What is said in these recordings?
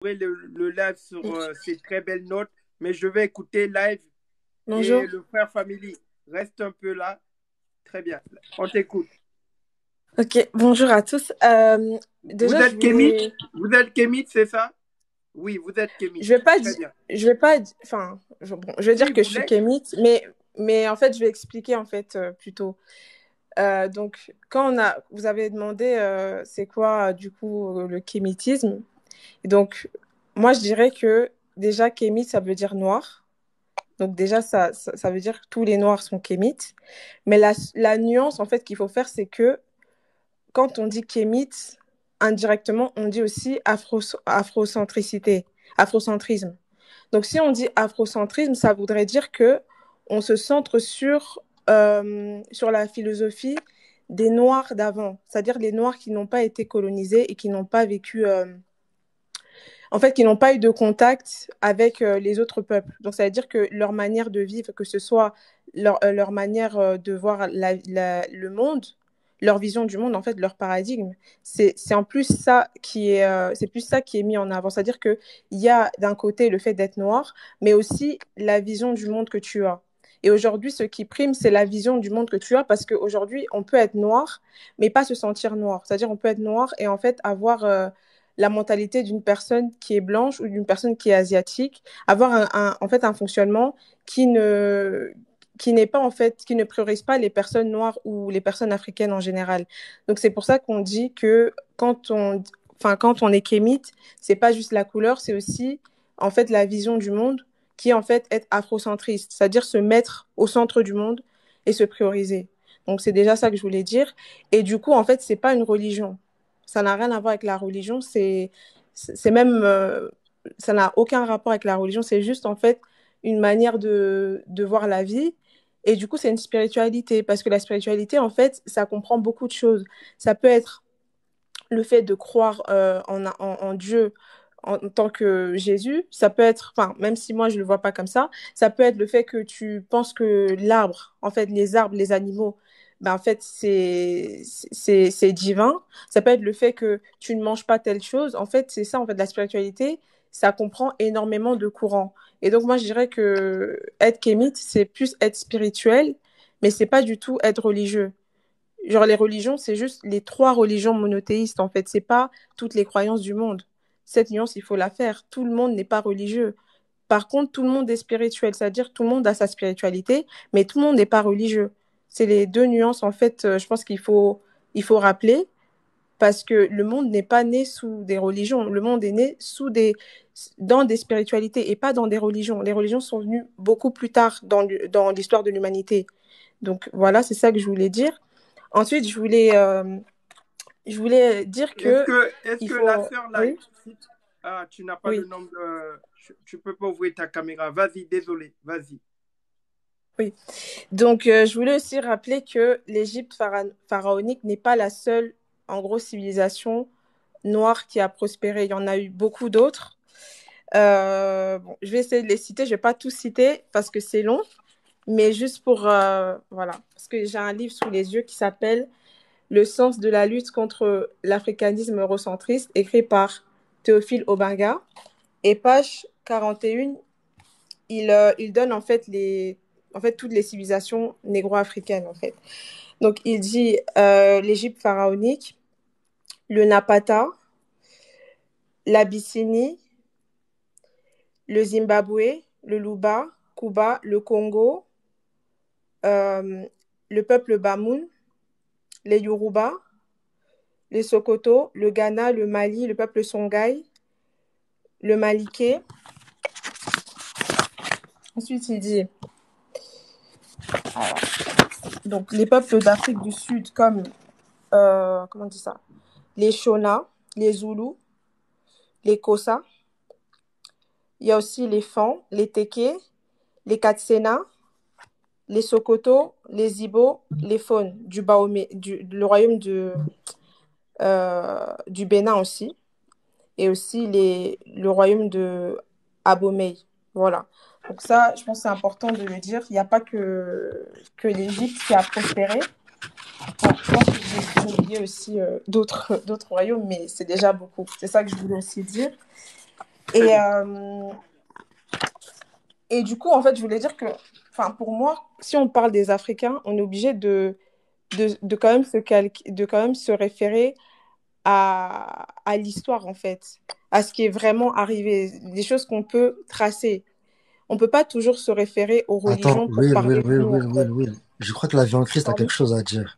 le live sur ces très belles notes, mais je vais écouter live et Bonjour. le frère Family. Reste un peu là. Très bien. On t'écoute. Ok, bonjour à tous. Vous Déjà, je êtes Kémit? voulais, Vous êtes Kémit, c'est ça? Oui, vous êtes Kémit. je vais pas, Très bien. je vais pas, enfin, bon, je vais Oui, dire que je vous suis l'êtes. kémite, mais en fait, je vais expliquer en fait plutôt. Donc, vous avez demandé, c'est quoi du coup le kémitisme. Et donc, moi, je dirais que déjà kémite, ça veut dire noir. Donc déjà, ça veut dire que tous les noirs sont kémites. Mais la nuance en fait qu'il faut faire, c'est que quand on dit kémite, indirectement, on dit aussi afrocentricité, afrocentrisme. Donc, si on dit afrocentrisme, ça voudrait dire que on se centre sur la philosophie des Noirs d'avant, c'est-à-dire les Noirs qui n'ont pas été colonisés et qui n'ont pas vécu, en fait, qui n'ont pas eu de contact avec les autres peuples. Donc, ça veut dire que leur manière de vivre, que ce soit leur manière de voir le monde, leur vision du monde, en fait, leur paradigme, c'est en plus ça c'est plus ça qui est mis en avant. C'est-à-dire que il y a d'un côté le fait d'être noir, mais aussi la vision du monde que tu as. Et aujourd'hui, ce qui prime, c'est la vision du monde que tu as, parce qu'aujourd'hui, on peut être noir, mais pas se sentir noir. C'est-à-dire, on peut être noir et en fait avoir la mentalité d'une personne qui est blanche ou d'une personne qui est asiatique, avoir en fait un fonctionnement qui ne qui n'est pas en fait qui ne priorise pas les personnes noires ou les personnes africaines en général. Donc c'est pour ça qu'on dit que quand on est kémite, c'est pas juste la couleur, c'est aussi en fait la vision du monde qui en fait est afrocentriste, c'est-à-dire se mettre au centre du monde et se prioriser. Donc c'est déjà ça que je voulais dire. Et du coup en fait c'est pas une religion, ça n'a rien à voir avec la religion. C'est même, ça n'a aucun rapport avec la religion. C'est juste, en fait, une manière de voir la vie. Et du coup, c'est une spiritualité. Parce que la spiritualité, en fait, ça comprend beaucoup de choses. Ça peut être le fait de croire en Dieu en tant que Jésus. Ça peut être, enfin, même si moi, je ne le vois pas comme ça peut être le fait que tu penses que l'arbre, en fait, les arbres, les animaux, ben, en fait, c'est divin. Ça peut être le fait que tu ne manges pas telle chose. En fait, c'est ça, en fait, la spiritualité, ça comprend énormément de courants. Et donc, moi, je dirais que être kémite, c'est plus être spirituel, mais c'est pas du tout être religieux. Genre, les religions, c'est juste les trois religions monothéistes, en fait. C'est pas toutes les croyances du monde. Cette nuance, il faut la faire. Tout le monde n'est pas religieux. Par contre, tout le monde est spirituel, c'est-à-dire tout le monde a sa spiritualité, mais tout le monde n'est pas religieux. C'est les deux nuances, en fait, je pense il faut rappeler, parce que le monde n'est pas né sous des religions. Le monde est né dans des spiritualités et pas dans des religions. Les religions sont venues beaucoup plus tard dans l'histoire de l'humanité. Donc voilà, c'est ça que je voulais dire. Ensuite, je voulais dire que Est-ce il que la faut... sœur là, Oui, ah, tu n'as pas le oui, nom de, tu peux pas ouvrir ta caméra. Vas-y, désolé. Vas-y. oui. Donc, je voulais aussi rappeler que l'Égypte pharaonique n'est pas la seule, en gros, civilisation noire qui a prospéré. Il y en a eu beaucoup d'autres. Bon, je vais essayer de les citer. Je vais pas tous citer parce que c'est long, mais juste pour... voilà. Parce que j'ai un livre sous les yeux qui s'appelle Le sens de la lutte contre l'africanisme eurocentriste, écrit par Théophile Obenga. Et page 41, il donne en fait toutes les civilisations négro-africaines en fait. Donc il dit l'Égypte pharaonique, le Napata, l'Abyssinie, le Zimbabwe, le Luba, Cuba, le Congo, euh, le peuple Bamoun, les Yoruba, les Sokoto, le Ghana, le Mali, le peuple Songhai, le Maliké. Ensuite il dit donc les peuples d'Afrique du Sud comme comment on dit ça, les Shona, les Zoulous, les Kossa. Il y a aussi les Fan, les Teke, les Katsena, les Sokoto, les Ibo, les Fon le royaume du Bénin aussi, et aussi le royaume de Abomey. Voilà. Donc ça, je pense que c'est important de le dire. Il n'y a pas que l'Égypte qui a prospéré. Bon, je pense que j'ai oublié aussi d'autres royaumes, mais c'est déjà beaucoup. C'est ça que je voulais aussi dire. Très Et, bien. et du coup, en fait, je voulais dire que, enfin, pour moi, si on parle des Africains, on est obligé de quand même de quand même se référer à l'histoire, en fait, à ce qui est vraiment arrivé, des choses qu'on peut tracer. On peut pas toujours se référer aux Attends, religions pour Will, Will, parler de Will, nous, en Will, fait. Will, Will. Je crois que la vie en Christ a Pardon? quelque chose à dire.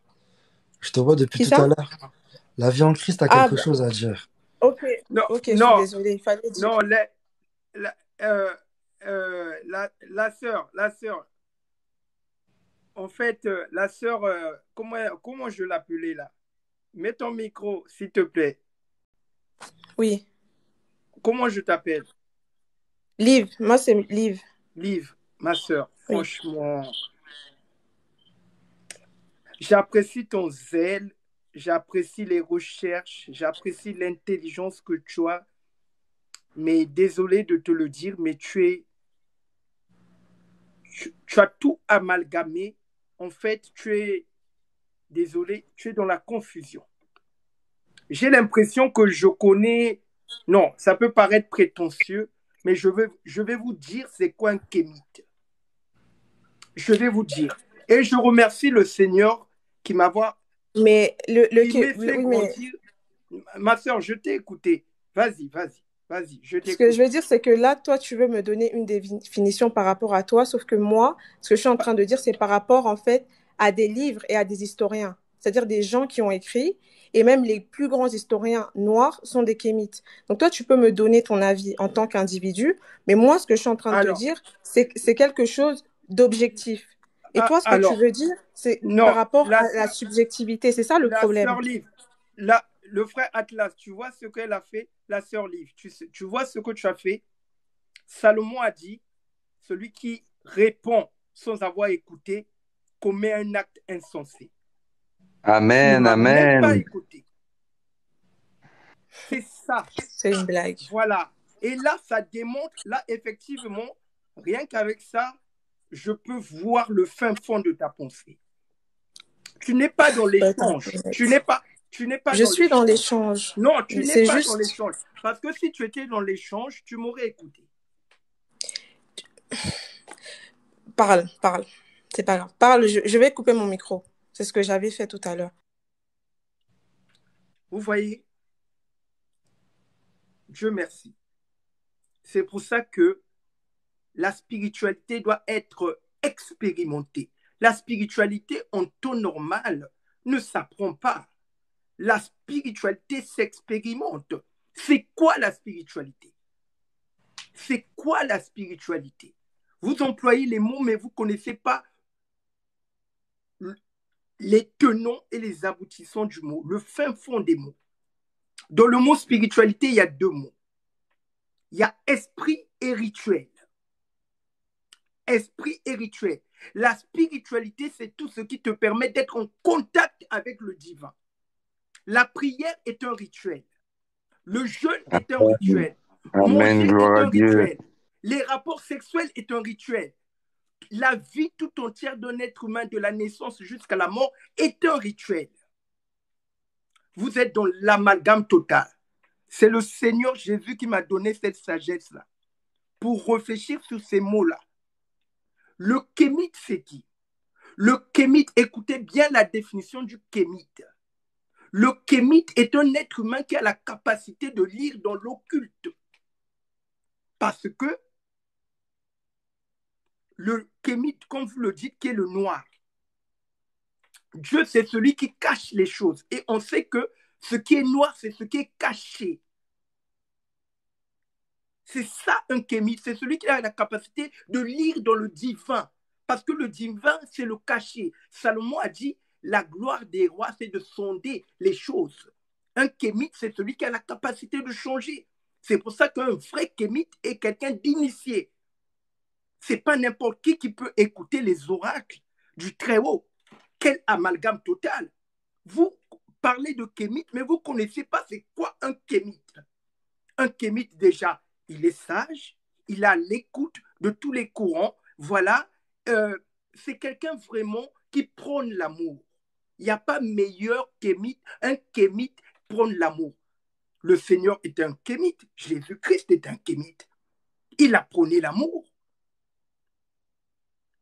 Je te vois depuis Qui tout à ça? l'heure. La vie en Christ a Ah, quelque bah, chose à dire. ok, Non, ok, je suis non, désolée, il fallait dire. non, la, la sœur, en fait, la sœur, comment je l'appelais là? Mets ton micro, s'il te plaît. Oui, Comment je t'appelle? Liv, moi c'est Liv, Liv, ma sœur. oui. Franchement, j'apprécie ton zèle, j'apprécie les recherches, j'apprécie l'intelligence que tu as, mais désolé de te le dire, mais tu as tout amalgamé. En fait, désolé, tu es dans la confusion. J'ai l'impression que je connais, non, ça peut paraître prétentieux, mais je vais vous dire c'est quoi un kémite. Je vais vous dire. Et je remercie le Seigneur qui Mais qui m'a fait oui, mais grandir. Ma soeur, je t'ai écouté. Vas-y, vas-y, vas-y, je ce que je t'écoute. veux dire, c'est que là, toi, tu veux me donner une définition par rapport à toi, sauf que moi, ce que je suis en train de dire, c'est par rapport, en fait, à des livres et à des historiens, c'est-à-dire des gens qui ont écrit, et même les plus grands historiens noirs sont des kémites. Donc toi, tu peux me donner ton avis en tant qu'individu, mais moi, ce que je suis en train de te Alors, dire, c'est quelque chose d'objectif. Et toi, ce que tu alors, veux dire, c'est par non, rapport à la subjectivité. C'est ça le la problème. sœur Liv, le frère Atlas, tu vois ce qu'elle a fait, la sœur Liv, tu vois ce que tu as fait. Salomon a dit, celui qui répond sans avoir écouté commet un acte insensé. Tu ne Amen, m'as même pas amen. écouté. C'est ça. C'est une blague. Voilà. Et là, ça démontre, là, effectivement, rien qu'avec ça, je peux voir le fin fond de ta pensée. Tu n'es pas dans Faut être un l'échange. peu honnête. Tu n'es pas Je dans suis dans l'échange. l'échange. Non, tu n'es C'est pas dans juste. l'échange. Parce que si tu étais dans l'échange, tu m'aurais écouté. Parle, parle. C'est pas grave. Parle, je vais couper mon micro. C'est ce que j'avais fait tout à l'heure. Vous voyez, Dieu merci. C'est pour ça que la spiritualité doit être expérimentée. La spiritualité en temps normal ne s'apprend pas. La spiritualité s'expérimente. C'est quoi la spiritualité? C'est quoi la spiritualité? Vous employez les mots, mais vous ne connaissez pas les tenants et les aboutissants du mot, le fin fond des mots. Dans le mot spiritualité, il y a deux mots. Il y a esprit et rituel. Esprit et rituel. La spiritualité, c'est tout ce qui te permet d'être en contact avec le divin. La prière est un rituel. Le jeûne est un Amen, rituel. amen, Manger est gloire à un Dieu. rituel. Les rapports sexuels est un rituel. La vie tout entière d'un être humain de la naissance jusqu'à la mort est un rituel. Vous êtes dans l'amalgame total. C'est le Seigneur Jésus qui m'a donné cette sagesse-là pour réfléchir sur ces mots-là. Le kémite, c'est qui? Le kémite, écoutez bien la définition du kémite. Le kémite est un être humain qui a la capacité de lire dans l'occulte. Parce que le kémite, comme vous le dites, qui est le noir, Dieu, c'est celui qui cache les choses. Et on sait que ce qui est noir, c'est ce qui est caché. C'est ça un kémite, c'est celui qui a la capacité de lire dans le divin. Parce que le divin, c'est le caché. Salomon a dit, la gloire des rois, c'est de sonder les choses. Un kémite, c'est celui qui a la capacité de changer. C'est pour ça qu'un vrai kémite est quelqu'un d'initié. Ce n'est pas n'importe qui peut écouter les oracles du Très-Haut. Quel amalgame total. Vous parlez de kémite, mais vous ne connaissez pas c'est quoi un kémite. Un kémite, déjà, il est sage, il a l'écoute de tous les courants. Voilà, c'est quelqu'un vraiment qui prône l'amour. Il n'y a pas meilleur kémite. Un kémite prône l'amour. Le Seigneur est un kémite. Jésus-Christ est un kémite. Il a prôné l'amour.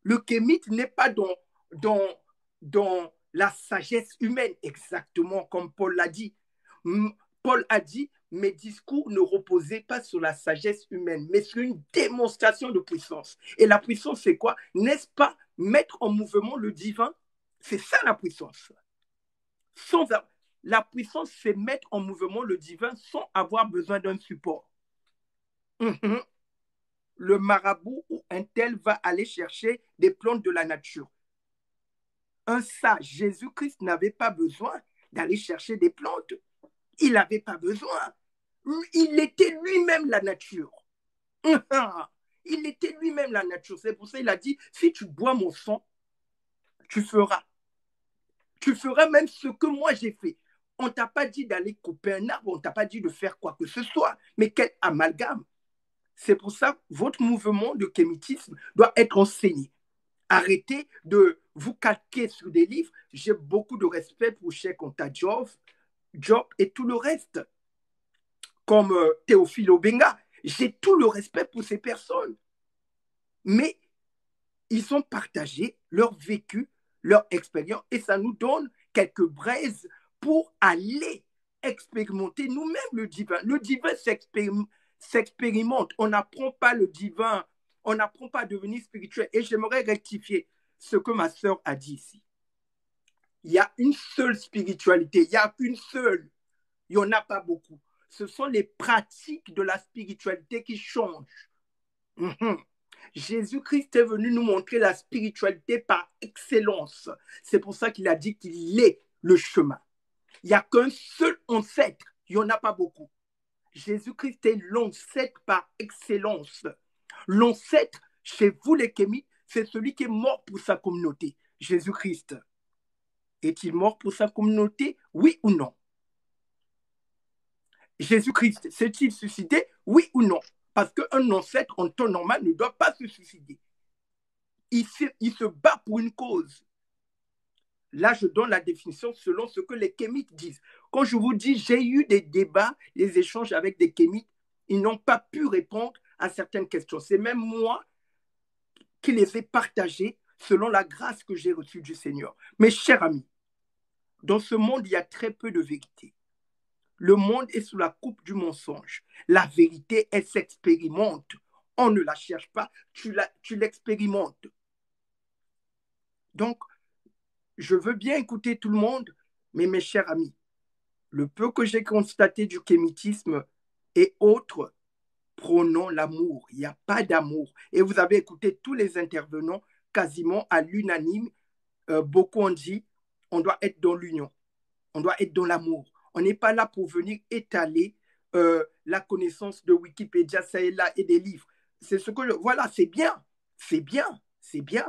Le kémite n'est pas dans la sagesse humaine, exactement comme Paul l'a dit. Paul a dit, mes discours ne reposaient pas sur la sagesse humaine, mais sur une démonstration de puissance. Et la puissance, c'est quoi? N'est-ce pas mettre en mouvement le divin? C'est ça la puissance. La puissance, c'est mettre en mouvement le divin sans avoir besoin d'un support. Le marabout ou un tel va aller chercher des plantes de la nature. Un sage, Jésus-Christ n'avait pas besoin d'aller chercher des plantes. Il n'avait pas besoin. Il était lui-même la nature. Il était lui-même la nature. C'est pour ça qu'il a dit, si tu bois mon sang, tu feras. Tu feras même ce que moi j'ai fait. On ne t'a pas dit d'aller couper un arbre, on ne t'a pas dit de faire quoi que ce soit. Mais quel amalgame. C'est pour ça que votre mouvement de kémitisme doit être enseigné. Arrêtez de vous calquer sur des livres. J'ai beaucoup de respect pour Cheikh Anta Diop et tout le reste, comme Théophile Obenga. J'ai tout le respect pour ces personnes. Mais ils ont partagé leur vécu, leur expérience, et ça nous donne quelques braises pour aller expérimenter nous-mêmes le divin. Le divin s'expérimente. On n'apprend pas le divin, on n'apprend pas à devenir spirituel. Et j'aimerais rectifier ce que ma sœur a dit ici. Il y a une seule spiritualité, il n'y a qu'une seule. Il n'y en a pas beaucoup. Ce sont les pratiques de la spiritualité qui changent. Jésus-Christ est venu nous montrer la spiritualité par excellence. C'est pour ça qu'il a dit qu'il est le chemin. Il n'y a qu'un seul ancêtre, il n'y en a pas beaucoup. Jésus-Christ est l'ancêtre par excellence. L'ancêtre, chez vous les kémites, c'est celui qui est mort pour sa communauté. Jésus-Christ, est-il mort pour sa communauté? Oui ou non? Jésus-Christ s'est-il suicidé? Oui ou non? Parce qu'un ancêtre en temps normal ne doit pas se suicider. Il se bat pour une cause. Là, je donne la définition selon ce que les kémites disent. Quand je vous dis, j'ai eu des débats, des échanges avec des kémites, ils n'ont pas pu répondre à certaines questions. C'est même moi qui les ai partagées selon la grâce que j'ai reçue du Seigneur. Mes chers amis, dans ce monde, il y a très peu de vérité. Le monde est sous la coupe du mensonge. La vérité, elle s'expérimente. On ne la cherche pas, tu l'expérimentes. Donc, je veux bien écouter tout le monde, mais mes chers amis, le peu que j'ai constaté du kémitisme et autres, prônons l'amour. Il n'y a pas d'amour. Et vous avez écouté tous les intervenants quasiment à l'unanime. Beaucoup ont dit, on doit être dans l'union. On doit être dans l'amour. On n'est pas là pour venir étaler la connaissance de Wikipédia, ça et là, et des livres. C'est ce que voilà, c'est bien. C'est bien. C'est bien.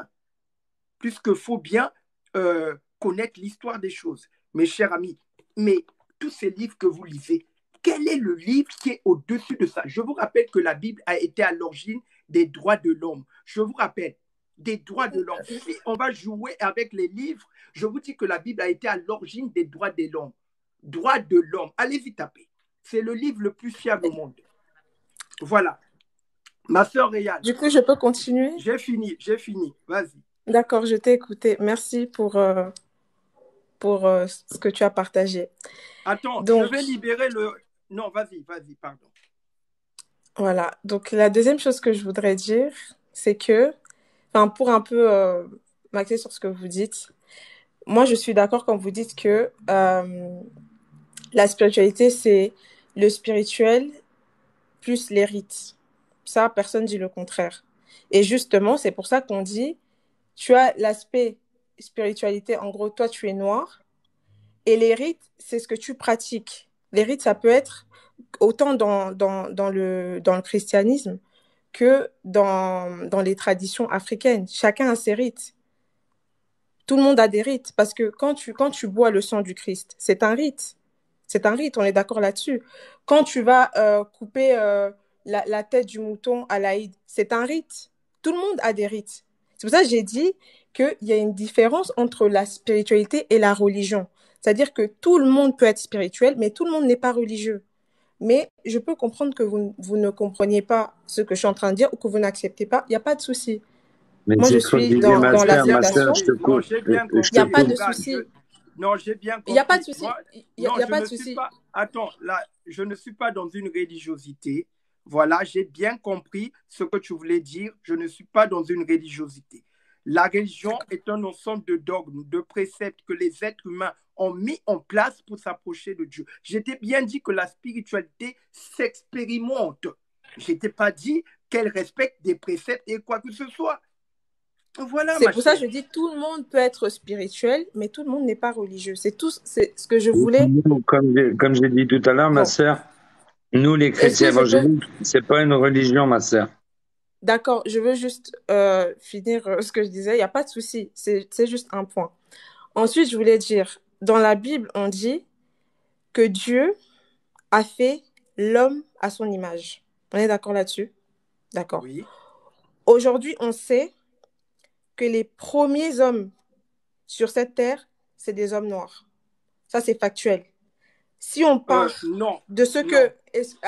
Puisqu'il faut bien connaître l'histoire des choses. Mes chers amis, mais tous ces livres que vous lisez, quel est le livre qui est au-dessus de ça? Je vous rappelle que la Bible a été à l'origine des droits de l'homme. Je vous rappelle, des droits de l'homme. Si on va jouer avec les livres, je vous dis que la Bible a été à l'origine des droits de l'homme. Droits de l'homme. Allez-y taper. C'est le livre le plus fiable au monde. Voilà. Ma sœur Réal. Du coup, je peux continuer? J'ai fini. Vas-y. D'accord, je t'ai écouté. Merci pour ce que tu as partagé. Attends, donc, je vais libérer le... Non, vas-y, pardon. Voilà. Donc, la deuxième chose que je voudrais dire, c'est que, pour un peu m'axer sur ce que vous dites, moi, je suis d'accord quand vous dites que la spiritualité, c'est le spirituel plus les rites. Ça, personne ne dit le contraire. Et justement, c'est pour ça qu'on dit, tu as l'aspect spiritualité, en gros, toi, tu es noir. Et les rites, c'est ce que tu pratiques. Les rites, ça peut être autant dans le christianisme que dans les traditions africaines. Chacun a ses rites. Tout le monde a des rites. Parce que quand tu bois le sang du Christ, c'est un rite. C'est un rite, on est d'accord là-dessus. Quand tu vas couper la tête du mouton à l'Aïd, c'est un rite. Tout le monde a des rites. C'est pour ça que j'ai dit qu'il y a une différence entre la spiritualité et la religion. C'est-à-dire que tout le monde peut être spirituel, mais tout le monde n'est pas religieux. Mais je peux comprendre que vous ne compreniez pas ce que je suis en train de dire ou que vous n'acceptez pas. Il n'y a pas de souci. Mais Moi, je c'est trop suis disais, dans J'ai bien ma sœur, l'acceptation. je te compris. Non, coupe. j'ai bien Je Il n'y te a compris. pas de coupe. Regarde, souci. non, j'ai bien Il n'y a pas de compris. souci. Moi, Il non, n'y a je pas ne de suis souci. pas. Attends, là, je ne suis pas dans une religiosité. Voilà, j'ai bien compris ce que tu voulais dire. Je ne suis pas dans une religiosité. La religion D'accord. est un ensemble de dogmes, de préceptes que les êtres humains ont mis en place pour s'approcher de Dieu. J'étais bien dit que la spiritualité s'expérimente. Je n'étais pas dit qu'elle respecte des préceptes et quoi que ce soit. Voilà, C'est ma pour ça que chère. je dis tout le monde peut être spirituel, mais tout le monde n'est pas religieux. C'est tout, c'est ce que je voulais. Nous, comme j'ai dit tout à l'heure, ma Bon, sœur, nous les est-ce chrétiens que je peux... évangéliques, c'est pas une religion, ma sœur. D'accord, je veux juste finir ce que je disais. Il n'y a pas de souci. C'est juste un point. Ensuite, je voulais dire, dans la Bible, on dit que Dieu a fait l'homme à son image. On est d'accord là-dessus? D'accord. Oui. Aujourd'hui, on sait que les premiers hommes sur cette terre, c'est des hommes noirs. Ça, c'est factuel. Si on part Non, de ce non, que...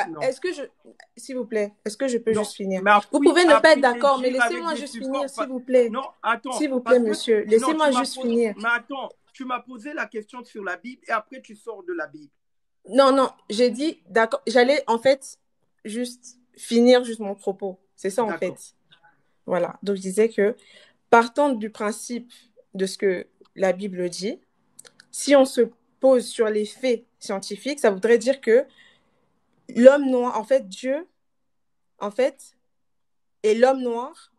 non, Est-ce que je... S'il vous plaît, est-ce que je peux non. juste finir? Mais Vous pouvez ne pas être après te d'accord, mais dire avec laissez-moi des juste finir, supports. s'il vous plaît. Non, attends, S'il vous plaît, parce que monsieur. non, Laissez-moi juste finir. Mais attends, tu m'as posé la question sur la Bible et après tu sors de la Bible. Non, non, j'ai dit, d'accord, j'allais en fait juste finir juste mon propos. C'est ça en D'accord. fait. Voilà. Donc je disais que partant du principe de ce que la Bible dit, si on se pose sur les faits scientifiques, ça voudrait dire que l'homme noir, en fait, Dieu, en fait, et l'homme noir,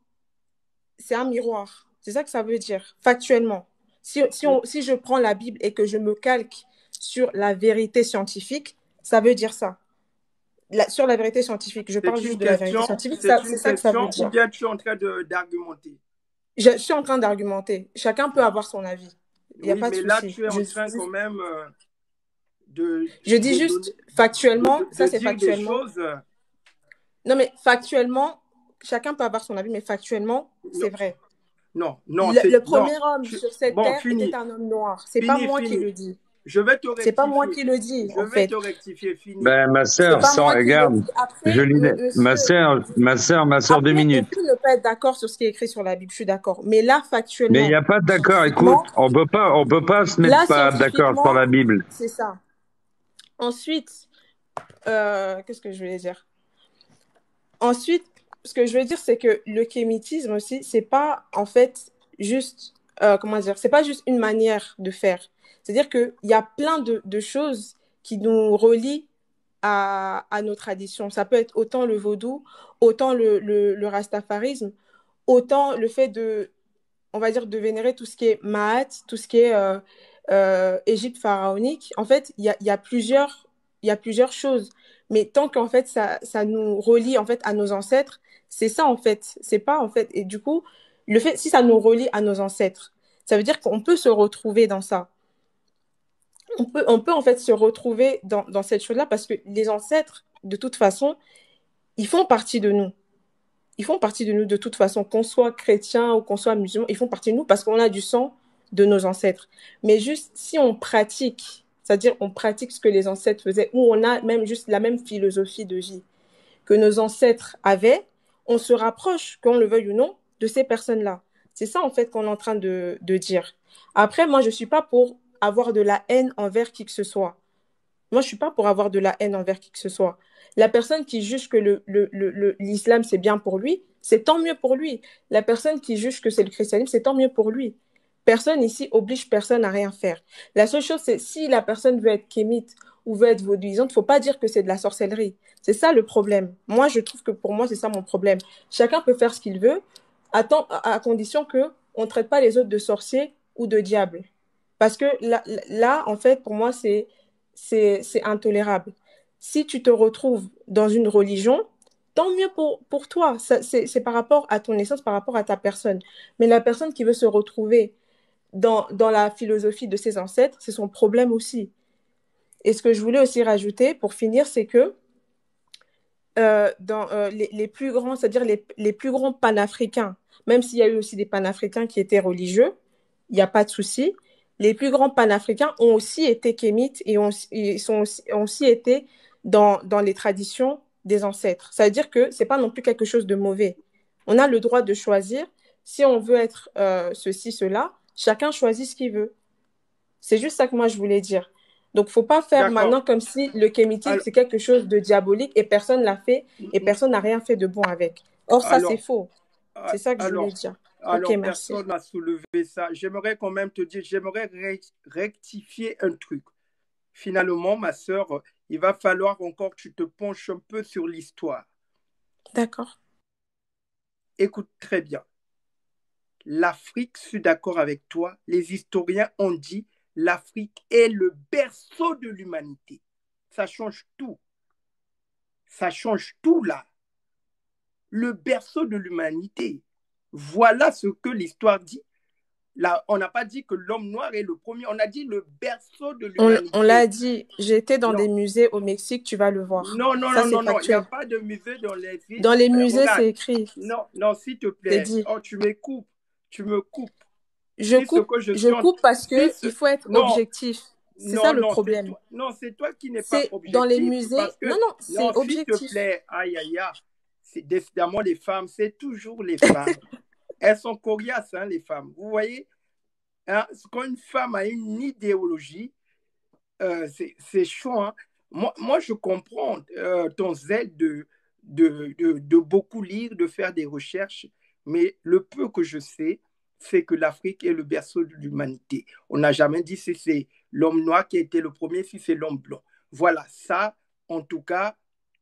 c'est un miroir. C'est ça que ça veut dire, factuellement. Si je prends la Bible et que je me calque sur la vérité scientifique, ça veut dire ça. Sur la vérité scientifique, je parle C'est juste une de la vérité question, scientifique, c'est c'est une ça que ça veut question ou dire. bien tu es en train d'argumenter? Je suis en train d'argumenter. Chacun peut avoir son avis. Il n'y a Oui, pas de mais là souci. tu es en train quand même Je dis de juste factuellement, ça c'est dire des factuellement. choses. Non, mais factuellement, chacun peut avoir son avis, mais factuellement, c'est vrai. Non, non, Le premier homme tu- sur cette bon, terre fini, était un homme noir. C'est pas moi qui fini. le dis. Je vais te C'est pas moi rectifier. qui le dis, Je en vais fait. te rectifier, fini. Ben, ma C'est sœur, pas moi qui le regarde, dis. Après, monsieur, ma sœur, 2 après, on minutes. peut ne pas être d'accord sur ce qui est écrit sur la Bible, je suis d'accord. Mais là, Mais il n'y factuellement, a pas de d'accord. Écoute, scientifiquement, on peut pas se là, mettre pas d'accord sur la Bible. c'est ça. Ensuite, qu'est-ce que je voulais dire? Ensuite, ce que je veux dire, c'est que le kémitisme aussi, c'est pas en fait juste, comment dire, c'est pas juste une manière de faire. C'est-à-dire qu'il y a plein de choses qui nous relient à nos traditions. Ça peut être autant le vaudou, autant le rastafarisme, autant le fait de, on va dire, de vénérer tout ce qui est Maat, tout ce qui est Égypte pharaonique. En fait, il y a plusieurs choses. Mais tant qu'en fait, ça nous relie en fait à nos ancêtres, c'est ça en fait. C'est pas en fait. Et du coup, le fait, si ça nous relie à nos ancêtres, ça veut dire qu'on peut se retrouver dans ça. On peut en fait se retrouver dans cette chose-là parce que les ancêtres, de toute façon, ils font partie de nous. Ils font partie de nous de toute façon, qu'on soit chrétien ou qu'on soit musulman, ils font partie de nous parce qu'on a du sang de nos ancêtres. Mais juste si on pratique, c'est-à-dire on pratique ce que les ancêtres faisaient, ou on a même juste la même philosophie de vie que nos ancêtres avaient, on se rapproche, qu'on le veuille ou non, de ces personnes-là. C'est ça en fait qu'on est en train de dire. Après, moi, je ne suis pas pour avoir de la haine envers qui que ce soit. Moi, je ne suis pas pour avoir de la haine envers qui que ce soit. La personne qui juge que l'islam, c'est bien pour lui, c'est tant mieux pour lui. La personne qui juge que c'est le christianisme, c'est tant mieux pour lui. Personne ici oblige personne à rien faire. La seule chose, c'est si la personne veut être kémite ou veut être vaudouisante, il ne faut pas dire que c'est de la sorcellerie. C'est ça le problème. Moi, je trouve que pour moi, c'est ça mon problème. Chacun peut faire ce qu'il veut, à condition qu'on ne traite pas les autres de sorciers ou de diables. Parce que là en fait, pour moi, c'est intolérable. Si tu te retrouves dans une religion, tant mieux pour toi. C'est par rapport à ton essence, par rapport à ta personne. Mais la personne qui veut se retrouver dans la philosophie de ses ancêtres, c'est son problème aussi. Et ce que je voulais aussi rajouter, pour finir, c'est que dans les plus grands, c'est-à-dire les plus grands panafricains, même s'il y a eu aussi des panafricains qui étaient religieux, il n'y a pas de souci. Les plus grands panafricains ont aussi été kémites et ont aussi été dans les traditions des ancêtres. Ça veut dire que c'est pas non plus quelque chose de mauvais. On a le droit de choisir. Si on veut être ceci, cela, chacun choisit ce qu'il veut. C'est juste ça que moi, je voulais dire. Donc, faut pas faire maintenant D'accord. comme si le kémitisme, Alors, c'est quelque chose de diabolique et personne l'a fait et personne n'a rien fait de bon avec. Or, ça, c'est alors, faux. C'est ça que je voulais alors, dire. Ok, alors, merci. personne n'a soulevé ça. J'aimerais quand même te dire, j'aimerais rectifier un truc. Finalement, ma sœur, il va falloir encore que tu te penches un peu sur l'histoire. D'accord. Écoute très bien. L'Afrique, je suis d'accord avec toi, les historiens ont dit l'Afrique est le berceau de l'humanité. Ça change tout. Ça change tout là. Le berceau de l'humanité. Voilà ce que l'histoire dit. Là, on n'a pas dit que l'homme noir est le premier, on a dit le berceau de On l'a l'humanité. dit, j'ai été dans Non, des musées au Mexique, tu vas le voir. non, non, Ça, non, c'est non, non, il n'y a factuel. pas de musée dans les villes. Dans les musées, Regarde, c'est écrit, non, non, s'il te c'est plaît. dit. Oh, tu me coupes, tu me coupes. Je Si ce coupe, que je je suis en... coupe parce Si que ce... il faut être Non, objectif. C'est ça non, le non, c'est problème. toi, non, c'est toi qui n'es pas C'est dans les objectif musées. parce Non, que, non, non, c'est s'il te objectif. plaît, aïe, aïe, aïe, c'est décidément les femmes, c'est toujours les femmes. Elles sont coriaces, hein, les femmes. Vous voyez, hein, quand une femme a une idéologie, c'est chaud. Hein. Moi, je comprends ton zèle de beaucoup lire, de faire des recherches, mais le peu que je sais, c'est que l'Afrique est le berceau de l'humanité. On n'a jamais dit si c'est l'homme noir qui a été le premier, si c'est l'homme blanc. Voilà, ça, en tout cas,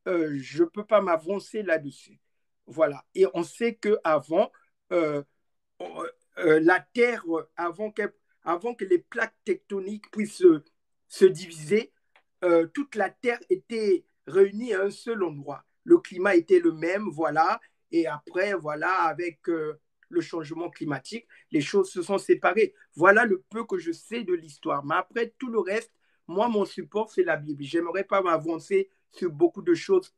je ne peux pas m'avancer là-dessus. Voilà. Et on sait qu'avant, euh, la Terre, avant que les plaques tectoniques puissent se diviser, toute la Terre était réunie à un seul endroit. Le climat était le même, voilà. Et après, voilà, avec le changement climatique, les choses se sont séparées. Voilà le peu que je sais de l'histoire. Mais après, tout le reste, moi, mon support, c'est la Bible. J'aimerais pas m'avancer sur beaucoup de choses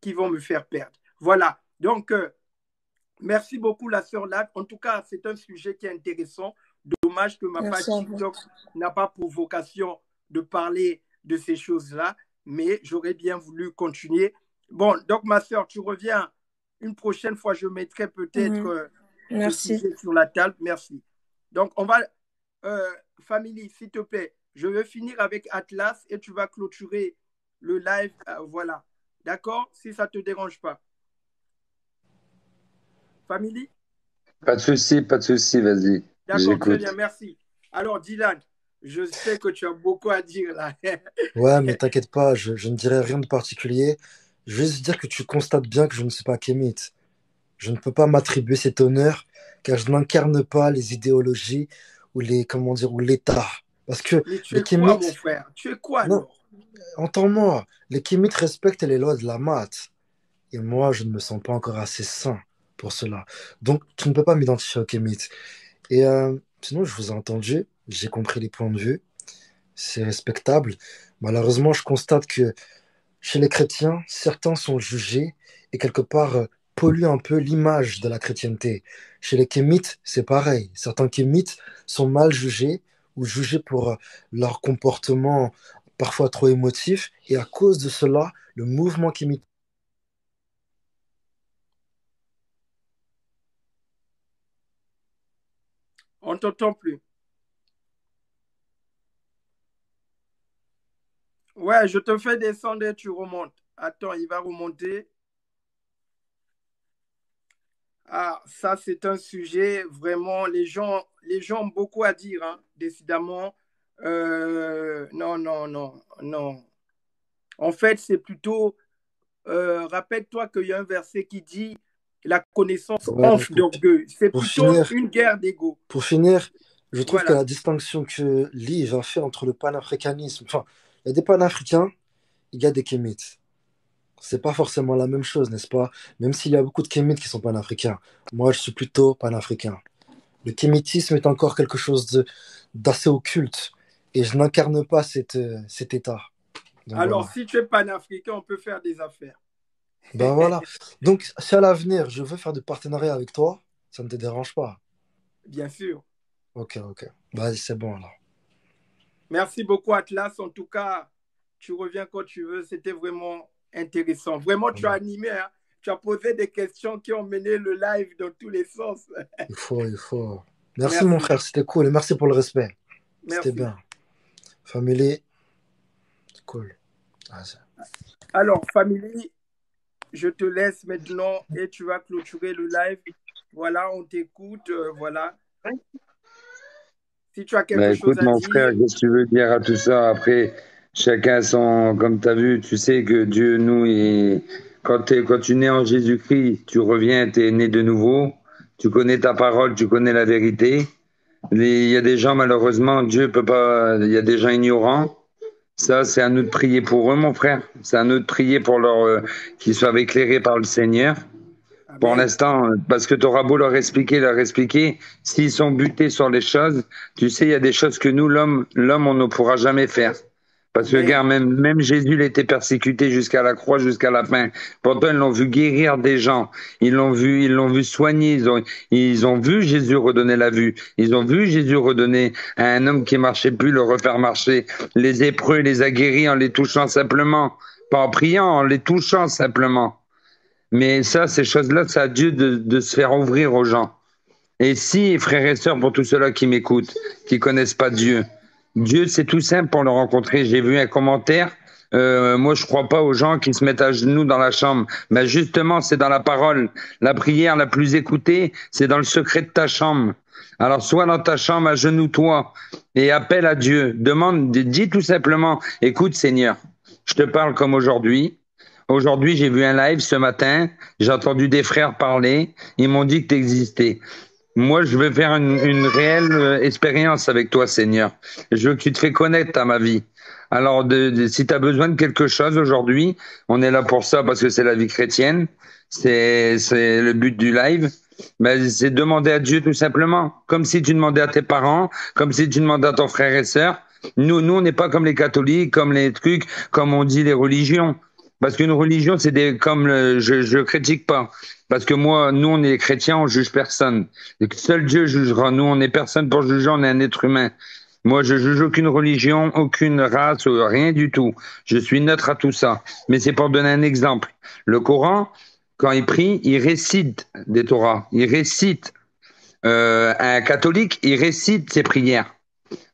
qui vont me faire perdre. Voilà. Donc, merci beaucoup, la sœur Lac. En tout cas, c'est un sujet qui est intéressant. Dommage que ma page Merci à vous. TikTok n'a pas pour vocation de parler de ces choses-là, mais j'aurais bien voulu continuer. Bon, donc ma sœur, tu reviens une prochaine fois. Je mettrai peut-être ce Merci. sujet sur la table. Merci. Donc, on va, famille, s'il te plaît, je vais finir avec Atlas et tu vas clôturer le live. Voilà. D'accord? Si ça ne te dérange pas. Famille? Pas de souci, vas-y. D'accord, très bien, J'écoute. merci. Alors, Dylan, je sais que tu as beaucoup à dire là. Ouais, mais t'inquiète pas, je ne dirai rien de particulier. Je vais juste dire que tu constates bien que je ne suis pas kémite. Je ne peux pas m'attribuer cet honneur car je n'incarne pas les idéologies ou les, comment dire, ou l'État. Parce que Mais tu les es quoi, mon kémites, frère? Tu es quoi non, alors? entends-moi, les kémites respectent les lois de la maths. Et moi, je ne me sens pas encore assez sain pour cela. Donc, tu ne peux pas m'identifier aux kémites. Et sinon, je vous ai entendu, j'ai compris les points de vue, c'est respectable. Malheureusement, je constate que chez les chrétiens, certains sont jugés et quelque part polluent un peu l'image de la chrétienté. Chez les kémites, c'est pareil. Certains kémites sont mal jugés ou jugés pour leur comportement parfois trop émotif. Et à cause de cela, le mouvement kémite. On ne t'entend plus. Ouais, je te fais descendre et tu remontes. Attends, il va remonter. Ah, ça, c'est un sujet vraiment, les gens ont beaucoup à dire, hein, décidément. Non, non, non, non. En fait, c'est plutôt, rappelle-toi qu'il y a un verset qui dit, la connaissance Ouais, enfle d'orgueil. C'est pour plutôt finir, une guerre d'ego. Pour finir, je trouve que Voilà. la distinction que Liv a fait entre le panafricanisme, enfin, il y a des panafricains, il y a des kémites. C'est pas forcément la même chose, n'est-ce pas? Même s'il y a beaucoup de kémites qui sont panafricains. Moi, je suis plutôt panafricain. Le kémitisme est encore quelque chose d'assez occulte et je n'incarne pas cet état. Donc Alors, voilà. si tu es panafricain, on peut faire des affaires. Ben voilà. Donc, si à l'avenir, je veux faire des partenariats avec toi, ça ne te dérange pas. Bien sûr. Ok, ok. Bah, c'est bon alors. Merci beaucoup, Atlas. En tout cas, Tu reviens quand tu veux. C'était vraiment intéressant. Vraiment, tu as animé. Hein. Tu as posé des questions qui ont mené le live dans tous les sens. Il faut. Merci, mon frère, c'était cool. Et merci pour le respect. C'était bien. Family, c'est cool. Alors, family, je te laisse maintenant et tu vas clôturer le live. Voilà, on t'écoute. Voilà. Si tu as quelque chose à mon dire. frère, qu'est-ce que tu veux dire à tout ça? Après, chacun son. Comme tu as vu, tu sais que Dieu, nous, quand tu nais en Jésus-Christ, tu reviens, tu es né de nouveau. Tu connais ta parole, tu connais la vérité. Il y a des gens, malheureusement, Dieu peut pas. Il y a des gens ignorants. Ça, c'est à nous de prier pour eux, mon frère. C'est à nous de prier pour qu'ils soient éclairés par le Seigneur. Amen. Pour l'instant, parce que tu auras beau leur expliquer, s'ils sont butés sur les choses, tu sais, il y a des choses que nous, l'homme, on ne pourra jamais faire. Parce que, regarde, même Jésus, il était persécuté jusqu'à la croix, jusqu'à la fin. Pourtant, ils l'ont vu guérir des gens. Ils l'ont vu soigner. Ils ont vu Jésus redonner la vue. Ils ont vu Jésus redonner à un homme qui marchait plus, le refaire marcher. Les lépreux, il les a guéris en les touchant simplement. Pas en priant, en les touchant simplement. Mais ça, ces choses-là, c'est à Dieu de se faire ouvrir aux gens. Et si, frères et sœurs, pour tous ceux-là qui m'écoutent, qui connaissent pas Dieu, Dieu, c'est tout simple pour le rencontrer. J'ai vu un commentaire. Moi, je crois pas aux gens qui se mettent à genoux dans la chambre. Mais justement, c'est dans la parole. La prière la plus écoutée, c'est dans le secret de ta chambre. Alors, sois dans ta chambre, agenouille-toi et appelle à Dieu. Dis tout simplement, écoute, Seigneur, je te parle comme aujourd'hui. Aujourd'hui, j'ai vu un live ce matin. J'ai entendu des frères parler. Ils m'ont dit que tu existais. Moi, je veux faire une réelle expérience avec toi, Seigneur. Je veux que tu te fais connaître à ma vie. Alors, si tu as besoin de quelque chose aujourd'hui, on est là pour ça parce que c'est la vie chrétienne. C'est le but du live. Ben, c'est demander à Dieu tout simplement. Comme si tu demandais à tes parents, comme si tu demandais à ton frère et sœur. Nous, on n'est pas comme les catholiques, comme les trucs, comme on dit les religions. Parce qu'une religion, c'est je critique pas. Parce que nous, on est chrétiens, on juge personne. Seul Dieu jugera. Nous, on n'est personne pour juger, on est un être humain. Moi, je juge aucune religion, aucune race, rien du tout. Je suis neutre à tout ça. Mais c'est pour donner un exemple. Le Coran, quand il prie, il récite des Torahs. Il récite. Un catholique, il récite ses prières.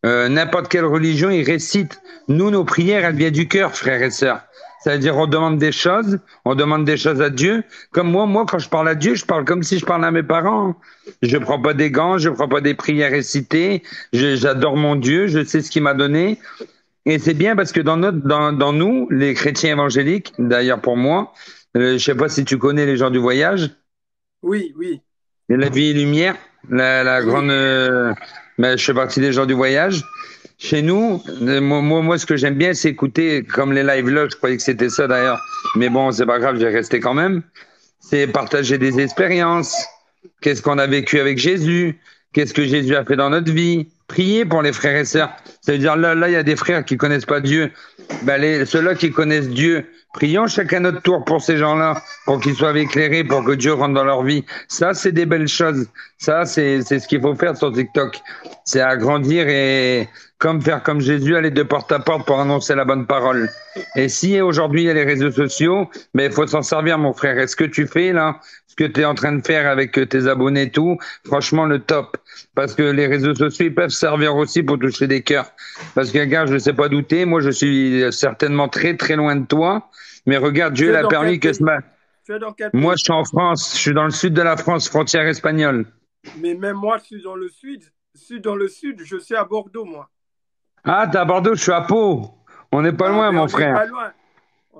N'importe quelle religion, il récite. Nous, nos prières, elles viennent du cœur, frères et sœurs. C'est-à-dire, on demande des choses à Dieu. Comme moi, quand je parle à Dieu, je parle comme si je parlais à mes parents. Je prends pas des gants, je prends pas des prières récitées. J'adore mon Dieu, je sais ce qu'il m'a donné. Et c'est bien parce que dans nous, les chrétiens évangéliques, d'ailleurs pour moi, je sais pas si tu connais les gens du voyage. Oui, oui. Et la vie et lumière, la grande, je fais partie des gens du voyage. Chez nous, moi, ce que j'aime bien, c'est écouter, comme les live là, je croyais que c'était ça d'ailleurs, mais bon, c'est pas grave, je vais rester quand même. C'est partager des expériences. Qu'est-ce qu'on a vécu avec Jésus? Qu'est-ce que Jésus a fait dans notre vie? Prier pour les frères et sœurs. Ça veut dire, là, il y a des frères qui connaissent pas Dieu. Ceux-là qui connaissent Dieu, prions chacun notre tour pour ces gens-là, pour qu'ils soient éclairés, pour que Dieu rentre dans leur vie. Ça, c'est des belles choses. Ça, c'est ce qu'il faut faire sur TikTok. C'est agrandir et faire comme Jésus, aller de porte à porte pour annoncer la bonne parole. Et si aujourd'hui il y a les réseaux sociaux, il faut s'en servir, mon frère. Est-ce que tu fais là, ce que tu es en train de faire avec tes abonnés et tout, franchement le top. Parce que les réseaux sociaux, ils peuvent servir aussi pour toucher des cœurs. Parce que regarde, je ne sais pas douter, moi je suis certainement très très loin de toi, mais regarde, Dieu l'a permis que moi je suis en France, je suis dans le sud de la France, frontière espagnole. Mais même moi je suis dans le sud, je suis à Bordeaux moi. Ah, t'es à Bordeaux, je suis à Pau. On n'est pas loin, mon frère.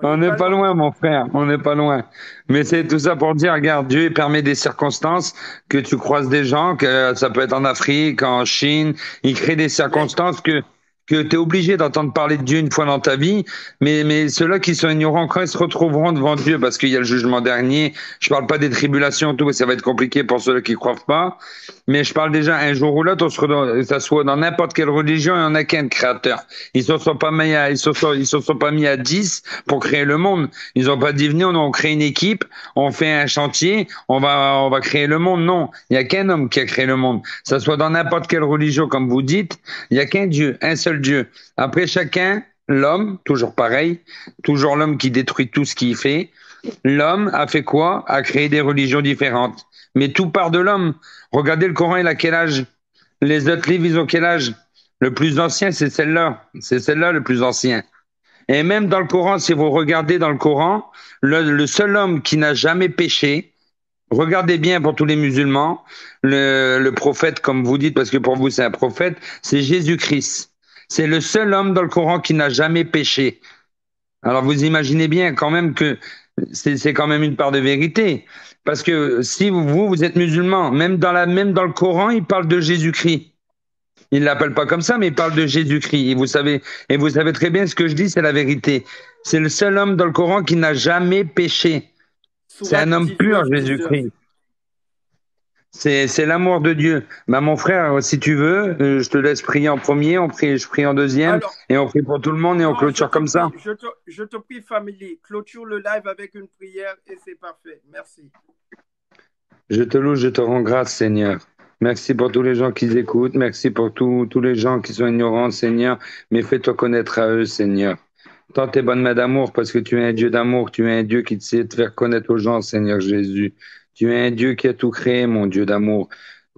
On n'est pas loin, mon frère. On n'est pas loin. Mais c'est tout ça pour dire, regarde, Dieu permet des circonstances, que tu croises des gens, que ça peut être en Afrique, en Chine. Il crée des circonstances que tu es obligé d'entendre parler de Dieu une fois dans ta vie, mais ceux-là qui sont ignorants, quand ils se retrouveront devant Dieu, parce qu'il y a le jugement dernier, je parle pas des tribulations, tout, ça va être compliqué pour ceux-là qui croient pas, mais je parle déjà un jour ou l'autre, ça soit dans n'importe quelle religion, il n'y en a qu'un créateur. Ils se sont pas mis à 10 pour créer le monde. Ils ont pas dit, venez, on crée une équipe, on fait un chantier, on va créer le monde. Non. Il y a qu'un homme qui a créé le monde. Ça soit dans n'importe quelle religion, comme vous dites, il y a qu'un Dieu, un seul Dieu. Après, chacun l'homme, toujours pareil, toujours l'homme qui détruit tout ce qu'il fait. L'homme a fait quoi? A créé des religions différentes. Mais tout part de l'homme. Regardez le Coran, il a quel âge? Les autres livres, ils ont quel âge? Le plus ancien, c'est celle-là. C'est celle-là le plus ancien. Et même dans le Coran, si vous regardez dans le Coran, le seul homme qui n'a jamais péché, regardez bien pour tous les musulmans, le prophète, comme vous dites, parce que pour vous c'est un prophète, c'est Jésus-Christ. C'est le seul homme dans le Coran qui n'a jamais péché. Alors vous imaginez bien quand même que c'est quand même une part de vérité. Parce que si vous êtes musulman, même dans le Coran, il parle de Jésus-Christ. Il l'appelle pas comme ça, mais il parle de Jésus-Christ. Et vous savez très bien ce que je dis, c'est la vérité. C'est le seul homme dans le Coran qui n'a jamais péché. C'est un homme pur, Jésus-Christ. C'est l'amour de Dieu. Ben, mon frère, si tu veux, je te laisse prier en premier, je prie en deuxième, Alors, et on prie pour tout le monde et on clôture comme ça. Je te prie, famille, clôture le live avec une prière et c'est parfait. Merci. Je te loue, je te rends grâce, Seigneur. Merci pour tous les gens qui écoutent. Merci pour tous les gens qui sont ignorants, Seigneur. Mais fais-toi connaître à eux, Seigneur. Tant t'es bonne main d'amour parce que tu es un Dieu d'amour. Tu es un Dieu qui sait te faire connaître aux gens, Seigneur Jésus. Tu es un Dieu qui a tout créé, mon Dieu d'amour.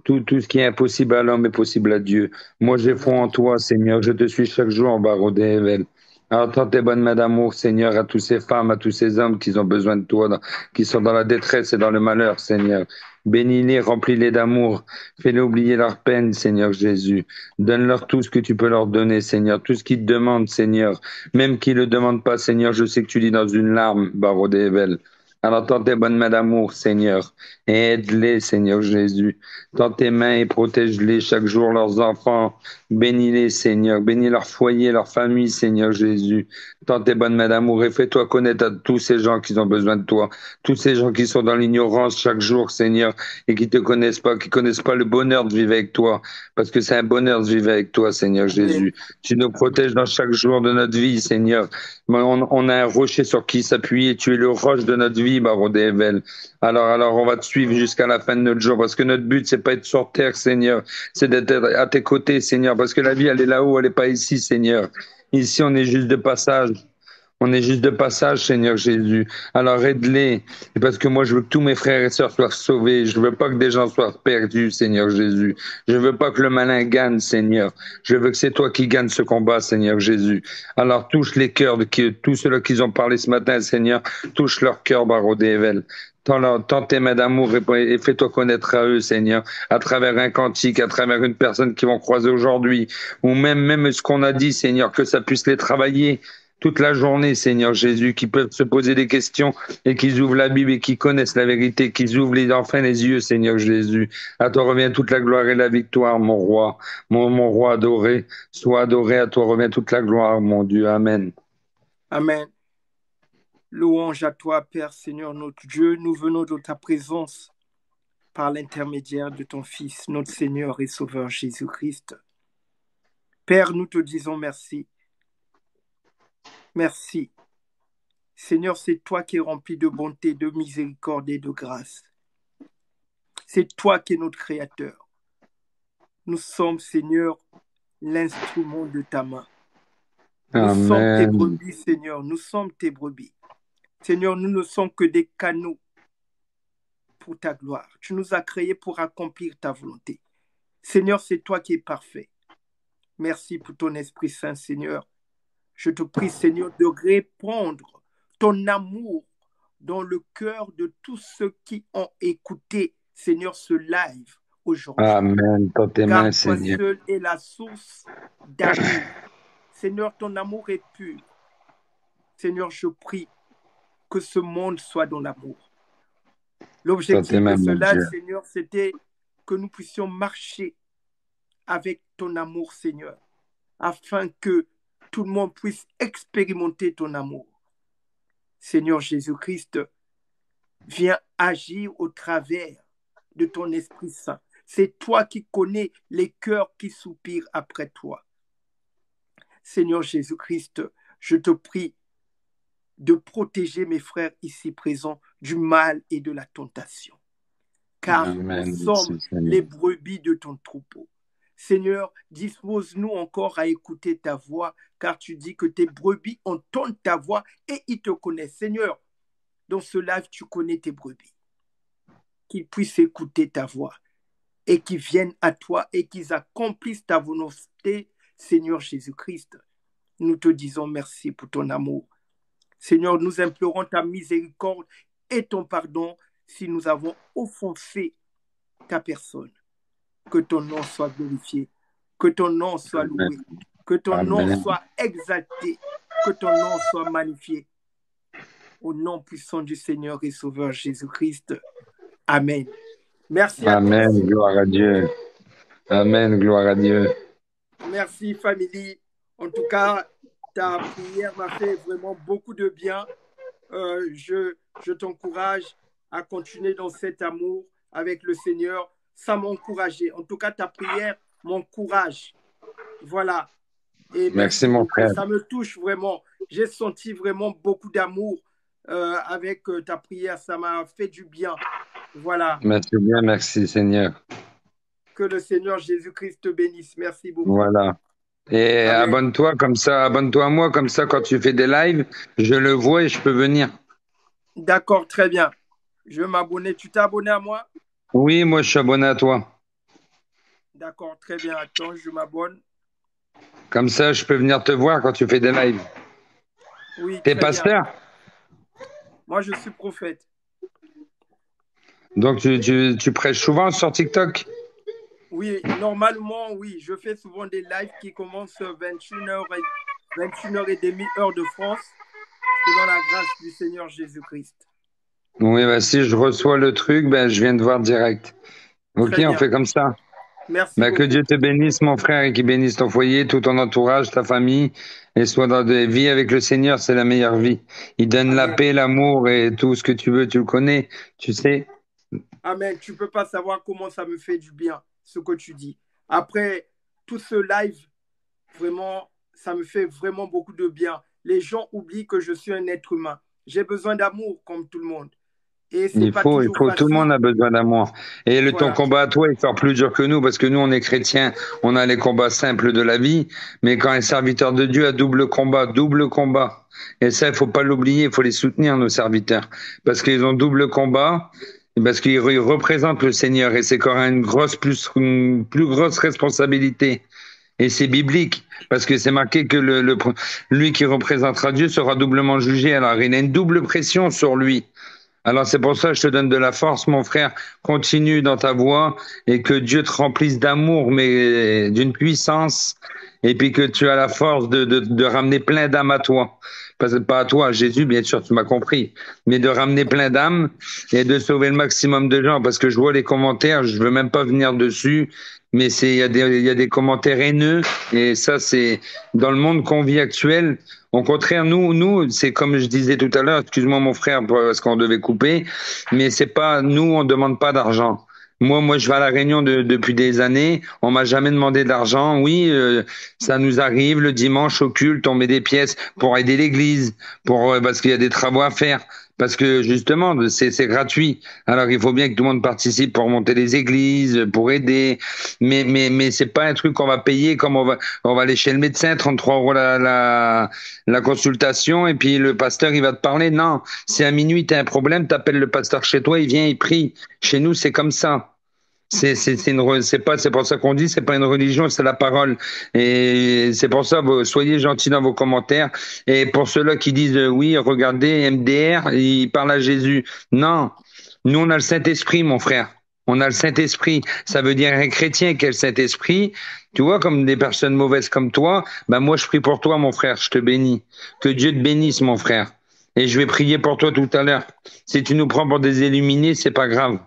Tout ce qui est impossible à l'homme est possible à Dieu. Moi, j'ai foi en toi, Seigneur. Je te suis chaque jour en barreau d'Evel. Alors, tant tes bonnes mains d'amour, Seigneur, à tous ces femmes, à tous ces hommes qui ont besoin de toi, qui sont dans la détresse et dans le malheur, Seigneur. Bénis-les, remplis-les d'amour. Fais-les oublier leur peine, Seigneur Jésus. Donne-leur tout ce que tu peux leur donner, Seigneur. Tout ce qu'ils te demandent, Seigneur. Même qu'ils ne le demandent pas, Seigneur, je sais que tu lis dans une larme, barreau d'Evel. Alors, tends tes bonnes mains d'amour, Seigneur, et aide-les, Seigneur Jésus. Tends tes mains et protège-les chaque jour, leurs enfants. Bénis-les, Seigneur. Bénis leur foyer, leur famille, Seigneur Jésus. Tends tes bonnes mains d'amour et fais-toi connaître à tous ces gens qui ont besoin de toi. Tous ces gens qui sont dans l'ignorance chaque jour, Seigneur, et qui te connaissent pas, qui connaissent pas le bonheur de vivre avec toi. Parce que c'est un bonheur de vivre avec toi, Seigneur Jésus. Tu nous protèges dans chaque jour de notre vie, Seigneur. On a un rocher sur qui s'appuyer. Tu es le roche de notre vie, Baron Devel. Alors, on va te suivre jusqu'à la fin de notre jour. Parce que notre but, c'est pas être sur terre, Seigneur. C'est d'être à tes côtés, Seigneur. Parce que la vie, elle est là-haut, elle est pas ici, Seigneur. Ici, on est juste de passage. On est juste de passage, Seigneur Jésus. Alors aide-les, parce que moi je veux que tous mes frères et sœurs soient sauvés. Je veux pas que des gens soient perdus, Seigneur Jésus. Je veux pas que le malin gagne, Seigneur. Je veux que c'est toi qui gagne ce combat, Seigneur Jésus. Alors touche les cœurs de tous ceux-là qui ont parlé ce matin, Seigneur. Touche leur cœur, Baron d'Evel. Tends tes mains d'amour et fais-toi connaître à eux, Seigneur, à travers un cantique, à travers une personne qu'ils vont croiser aujourd'hui, ou même ce qu'on a dit, Seigneur, que ça puisse les travailler toute la journée, Seigneur Jésus, qui peuvent se poser des questions et qu'ils ouvrent la Bible et qui connaissent la vérité, qu'ils ouvrent enfin les yeux, Seigneur Jésus. À toi revient toute la gloire et la victoire, mon roi, mon roi adoré. Sois adoré, à toi revient toute la gloire, mon Dieu. Amen. Amen. Louange à toi, Père, Seigneur, notre Dieu. Nous venons de ta présence par l'intermédiaire de ton Fils, notre Seigneur et Sauveur Jésus-Christ. Père, nous te disons merci. Merci. Seigneur, c'est toi qui es rempli de bonté, de miséricorde et de grâce. C'est toi qui es notre Créateur. Nous sommes, Seigneur, l'instrument de ta main. Nous sommes tes brebis, Seigneur. Nous sommes tes brebis. Seigneur, nous ne sommes que des canaux pour ta gloire. Tu nous as créés pour accomplir ta volonté. Seigneur, c'est toi qui es parfait. Merci pour ton Esprit Saint, Seigneur. Je te prie, Seigneur, de répandre ton amour dans le cœur de tous ceux qui ont écouté, Seigneur, ce live aujourd'hui. Amen. Dans tes mains, Car toi Seigneur. seul est la source d'amour. Seigneur, ton amour est pur. Seigneur, je prie que ce monde soit dans l'amour. L'objectif de ce live, Seigneur, c'était que nous puissions marcher avec ton amour, Seigneur, afin que tout le monde puisse expérimenter ton amour. Seigneur Jésus-Christ, viens agir au travers de ton Esprit Saint. C'est toi qui connais les cœurs qui soupirent après toi. Seigneur Jésus-Christ, je te prie de protéger mes frères ici présents du mal et de la tentation. Car nous sommes les brebis de ton troupeau. Seigneur, dispose-nous encore à écouter ta voix, car tu dis que tes brebis entendent ta voix et ils te connaissent. Seigneur, dans ce live, tu connais tes brebis. Qu'ils puissent écouter ta voix et qu'ils viennent à toi et qu'ils accomplissent ta volonté, Seigneur Jésus-Christ. Nous te disons merci pour ton amour. Seigneur, nous implorons ta miséricorde et ton pardon si nous avons offensé ta personne. Que ton nom soit glorifié, que ton nom soit loué, que ton nom soit exalté, que ton nom soit magnifié. Au nom puissant du Seigneur et Sauveur Jésus-Christ. Amen. Merci à Amen, tous. gloire à Dieu. Amen, gloire à Dieu. Merci, famille. En tout cas, ta prière m'a fait vraiment beaucoup de bien. Je t'encourage à continuer dans cet amour avec le Seigneur. Ça m'a encouragé. En tout cas, ta prière m'encourage. Voilà. Et Merci, mon frère. Ça me touche vraiment. J'ai senti vraiment beaucoup d'amour avec ta prière. Ça m'a fait du bien. Voilà. Merci bien, merci Seigneur. Que le Seigneur Jésus-Christ te bénisse. Merci beaucoup. Voilà. Et Amen. abonne-toi comme ça, abonne-toi à moi comme ça quand tu fais des lives, je le vois et je peux venir. D'accord, très bien. Je vais m'abonner. Tu t'es abonné à moi? Oui, moi je suis abonné à toi. D'accord, très bien. Attends, je m'abonne. Comme ça, je peux venir te voir quand tu fais des lives. Oui, T'es très pasteur? bien. Moi, je suis prophète. Donc tu prêches souvent sur TikTok? Oui, normalement, oui. Je fais souvent des lives qui commencent 21h30 heure de France, selon la grâce du Seigneur Jésus-Christ. Oui, bah, si je reçois le truc, ben, je viens de voir direct. Ok, Très on bien. fait comme ça. Merci Bah, beaucoup. que Dieu te bénisse, mon frère, et qu'il bénisse ton foyer, tout ton entourage, ta famille, et sois dans des vies avec le Seigneur, c'est la meilleure vie. Il donne la Amen. paix, l'amour et tout ce que tu veux, tu le connais, tu sais. Amen. Tu ne peux pas savoir comment ça me fait du bien, ce que tu dis. Après tout ce live, vraiment, ça me fait vraiment beaucoup de bien. Les gens oublient que je suis un être humain. J'ai besoin d'amour comme tout le monde. Et c'est pas toujours Tout le facile. monde a besoin d'amour. Et ton Voilà. combat à toi est fort plus dur que nous, parce que nous, on est chrétiens, on a les combats simples de la vie, mais quand un serviteur de Dieu a double combat. Et ça, il faut pas l'oublier, il faut les soutenir, nos serviteurs, parce qu'ils ont double combat, et parce qu'ils représentent le Seigneur, et c'est quand même une plus grosse responsabilité. Et c'est biblique, parce que c'est marqué que lui qui représentera Dieu sera doublement jugé. Alors, il a une double pression sur lui. Alors c'est pour ça que je te donne de la force, mon frère. Continue dans ta voie et que Dieu te remplisse d'amour, mais d'une puissance, et puis que tu as la force de ramener plein d'âmes à toi. Pas à toi, à Jésus, bien sûr, tu m'as compris, mais de ramener plein d'âmes et de sauver le maximum de gens, parce que je vois les commentaires, je veux même pas venir dessus, mais il y a des commentaires haineux, et ça c'est dans le monde qu'on vit actuel. Au contraire, nous, c'est comme je disais tout à l'heure, excuse-moi mon frère, parce qu'on devait couper, mais c'est pas, nous, on demande pas d'argent. Moi, je vais à la Réunion depuis des années. On m'a jamais demandé d'argent. Oui, ça nous arrive le dimanche au culte, on met des pièces pour aider l'église, parce qu'il y a des travaux à faire. Parce que justement, c'est gratuit. Alors il faut bien que tout le monde participe pour monter les églises, pour aider. Mais c'est pas un truc qu'on va payer comme on va aller chez le médecin, 33 € la consultation, et puis le pasteur il va te parler. Non, si à minuit t'as un problème, t'appelles le pasteur chez toi, il vient, il prie. Chez nous c'est comme ça. C'est pour ça qu'on dit, c'est pas une religion, c'est la parole. Et c'est pour ça, soyez gentils dans vos commentaires. Et pour ceux-là qui disent, oui, regardez, MDR, il parle à Jésus. Non. Nous, on a le Saint-Esprit, mon frère. On a le Saint-Esprit. Ça veut dire un chrétien qui a le Saint-Esprit. Tu vois, comme des personnes mauvaises comme toi, ben moi, je prie pour toi, mon frère. Je te bénis. Que Dieu te bénisse, mon frère. Et je vais prier pour toi tout à l'heure. Si tu nous prends pour des illuminés, c'est pas grave.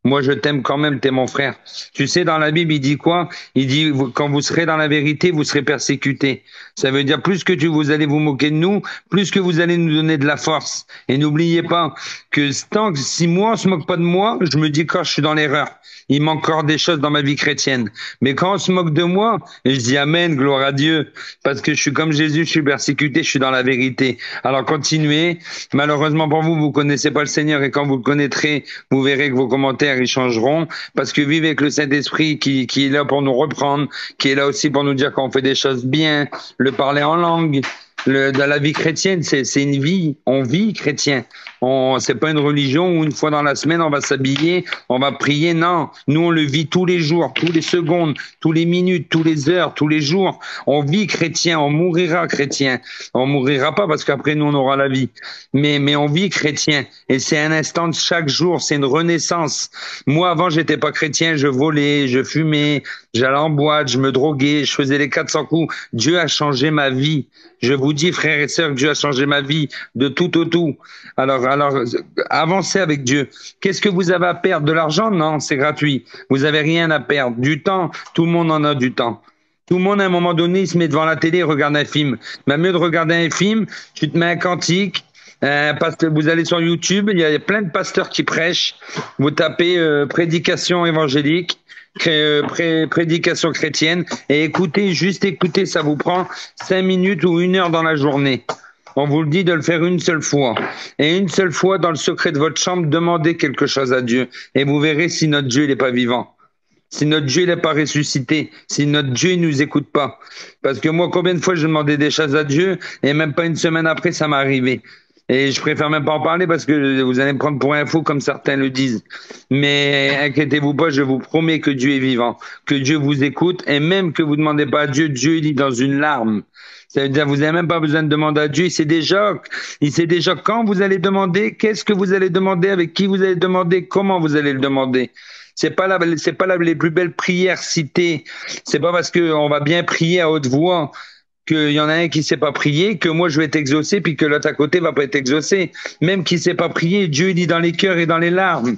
Moi, je t'aime quand même, t'es mon frère. Tu sais, dans la Bible, il dit quoi? Il dit, quand vous serez dans la vérité, vous serez persécutés. Ça veut dire, plus que vous allez vous moquer de nous, plus que vous allez nous donner de la force. Et n'oubliez pas que si moi, on se moque pas de moi, je me dis quand je suis dans l'erreur. Il manque encore des choses dans ma vie chrétienne. Mais quand on se moque de moi, je dis Amen, gloire à Dieu. Parce que je suis comme Jésus, je suis persécuté, je suis dans la vérité. Alors continuez. Malheureusement pour vous, vous connaissez pas le Seigneur, et quand vous le connaîtrez, vous verrez que vos commentaires faire, ils changeront, parce que vivre avec le Saint-Esprit qui est là pour nous reprendre, qui est là aussi pour nous dire qu'on fait des choses bien, le parler en langue. Dans la vie chrétienne, c'est une vie. On vit chrétien. C'est pas une religion où une fois dans la semaine on va s'habiller, on va prier. Non, nous on le vit tous les jours, tous les secondes, tous les minutes, tous les heures, tous les jours. On vit chrétien, on mourira chrétien. On mourira pas parce qu'après nous on aura la vie. Mais on vit chrétien. Et c'est un instant de chaque jour, c'est une renaissance. Moi avant j'étais pas chrétien, je volais, je fumais, j'allais en boîte, je me droguais, je faisais les 400 coups. Dieu a changé ma vie. Je vous dis, frères et sœurs, que Dieu a changé ma vie de tout au tout. Alors, avancez avec Dieu. Qu'est-ce que vous avez à perdre? De l'argent? Non, c'est gratuit. Vous avez rien à perdre. Du temps? Tout le monde en a du temps. Tout le monde, à un moment donné, il se met devant la télé et regarde un film. Mais mieux de regarder un film, tu te mets un cantique, parce que vous allez sur YouTube, il y a plein de pasteurs qui prêchent. Vous tapez prédication évangélique, prédication chrétienne, et écoutez, juste écoutez, ça vous prend 5 minutes ou 1 heure dans la journée. On vous le dit de le faire une seule fois. Et une seule fois, dans le secret de votre chambre, demandez quelque chose à Dieu. Et vous verrez si notre Dieu n'est pas vivant. Si notre Dieu n'est pas ressuscité. Si notre Dieu ne nous écoute pas. Parce que moi, combien de fois je demandais des choses à Dieu, et même pas une semaine après, ça m'est arrivé. Et je préfère même pas en parler parce que vous allez me prendre pour un fou comme certains le disent. Mais inquiétez-vous pas, je vous promets que Dieu est vivant, que Dieu vous écoute, et même que vous demandez pas à Dieu, Dieu il est dans une larme. Ça veut dire vous n'avez même pas besoin de demander à Dieu, il sait déjà quand vous allez demander, qu'est-ce que vous allez demander, avec qui vous allez demander, comment vous allez le demander. C'est pas les plus belles prières citées. C'est pas parce que on va bien prier à haute voix qu'il y en a un qui sait pas prier, que moi je vais être exaucé, puis que l'autre à côté va pas être exaucé. Même qui sait pas prier, Dieu il dit dans les cœurs et dans les larmes.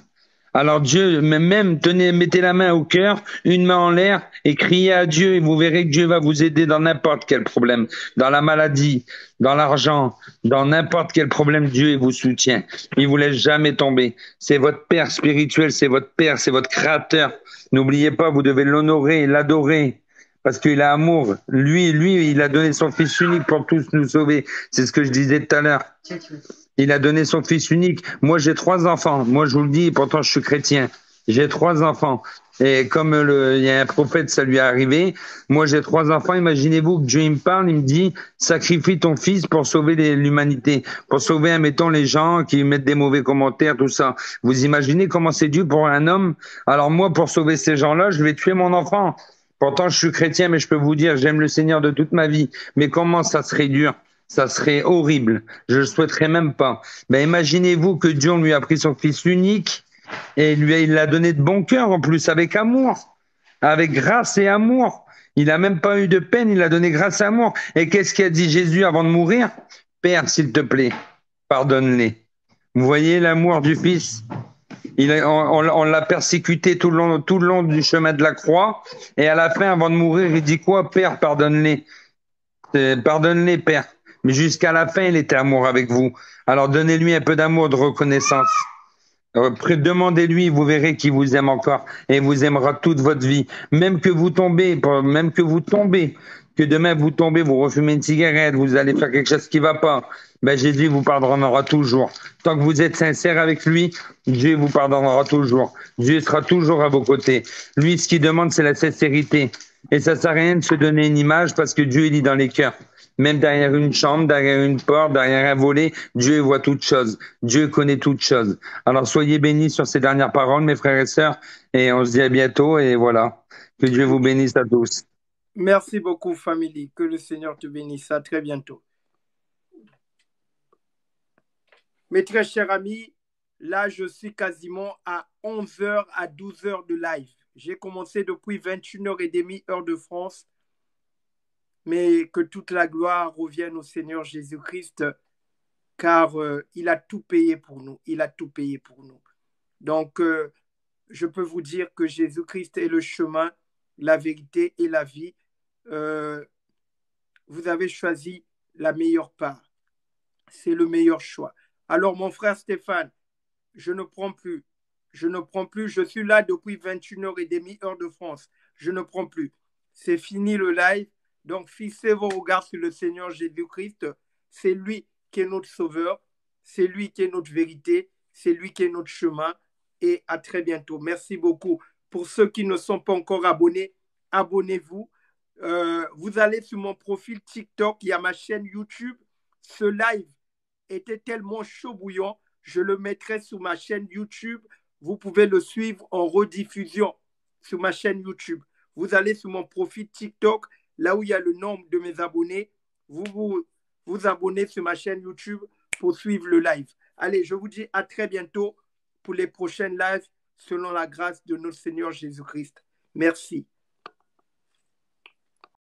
Alors Dieu, mettez la main au cœur, une main en l'air, et criez à Dieu, et vous verrez que Dieu va vous aider dans n'importe quel problème, dans la maladie, dans l'argent, dans n'importe quel problème, Dieu vous soutient. Il vous laisse jamais tomber. C'est votre Père spirituel, c'est votre Père, c'est votre Créateur. N'oubliez pas, vous devez l'honorer, l'adorer. Parce qu'il a amour. Lui, il a donné son Fils unique pour tous nous sauver. C'est ce que je disais tout à l'heure. Il a donné son Fils unique. Moi, j'ai 3 enfants. Moi, je vous le dis, pourtant, je suis chrétien. J'ai 3 enfants. Et comme il y a un prophète, ça lui est arrivé. Moi, j'ai 3 enfants. Imaginez-vous que Dieu, il me parle, il me dit, sacrifie ton fils pour sauver l'humanité. Pour sauver, admettons, les gens qui mettent des mauvais commentaires, tout ça. Vous imaginez comment c'est dur pour un homme? Alors moi, pour sauver ces gens-là, je vais tuer mon enfant. Pourtant, je suis chrétien, mais je peux vous dire, j'aime le Seigneur de toute ma vie. Mais comment ça serait dur? Ça serait horrible. Je le souhaiterais même pas. Ben, imaginez-vous que Dieu lui a pris son Fils unique et il l'a donné de bon cœur, en plus, avec amour, avec grâce et amour. Il a même pas eu de peine, il a donné grâce et amour. Et qu'est-ce qu'a dit Jésus avant de mourir? Père, s'il te plaît, pardonne-les. Vous voyez l'amour du Fils? On l'a persécuté tout le long du chemin de la croix. Et à la fin, avant de mourir, il dit quoi? Père, pardonne-les. Pardonne-les, Père. Mais jusqu'à la fin, il était amour avec vous. Alors donnez-lui un peu d'amour, de reconnaissance. Demandez-lui, vous verrez qu'il vous aime encore. Et vous aimera toute votre vie. Même que vous tombez, que demain vous tombez, vous refumez une cigarette, vous allez faire quelque chose qui va pas. Ben Jésus vous pardonnera toujours. Tant que vous êtes sincère avec lui, Dieu vous pardonnera toujours. Dieu sera toujours à vos côtés. Lui, ce qu'il demande, c'est la sincérité. Et ça sert à rien de se donner une image parce que Dieu, il est dans les cœurs. Même derrière une chambre, derrière une porte, derrière un volet, Dieu voit toutes choses. Dieu connaît toutes choses. Alors soyez bénis sur ces dernières paroles, mes frères et sœurs, et on se dit à bientôt, et voilà. Que Dieu vous bénisse à tous. Merci beaucoup, famille. Que le Seigneur te bénisse. À très bientôt. Mes très chers amis, là, je suis quasiment à 11h à 12h de live. J'ai commencé depuis 21h30 heure de France. Mais que toute la gloire revienne au Seigneur Jésus-Christ, car il a tout payé pour nous. Il a tout payé pour nous. Donc, je peux vous dire que Jésus-Christ est le chemin, la vérité et la vie. Vous avez choisi la meilleure part. C'est le meilleur choix. Alors, mon frère Stéphane, je ne prends plus. Je suis là depuis 21h30 heure de France. Je ne prends plus. C'est fini le live. Donc, fixez vos regards sur le Seigneur Jésus-Christ. C'est lui qui est notre sauveur. C'est lui qui est notre vérité. C'est lui qui est notre chemin. et à très bientôt. Merci beaucoup. Pour ceux qui ne sont pas encore abonnés, abonnez-vous. Vous allez sur mon profil TikTok, il y a ma chaîne YouTube. Ce live était tellement chaud bouillant, je le mettrai sur ma chaîne YouTube. Vous pouvez le suivre en rediffusion sur ma chaîne YouTube. Vous allez sur mon profil TikTok, là où il y a le nombre de mes abonnés. Vous abonnez sur ma chaîne YouTube pour suivre le live. Allez, je vous dis à très bientôt pour les prochaines lives selon la grâce de notre Seigneur Jésus-Christ. Merci.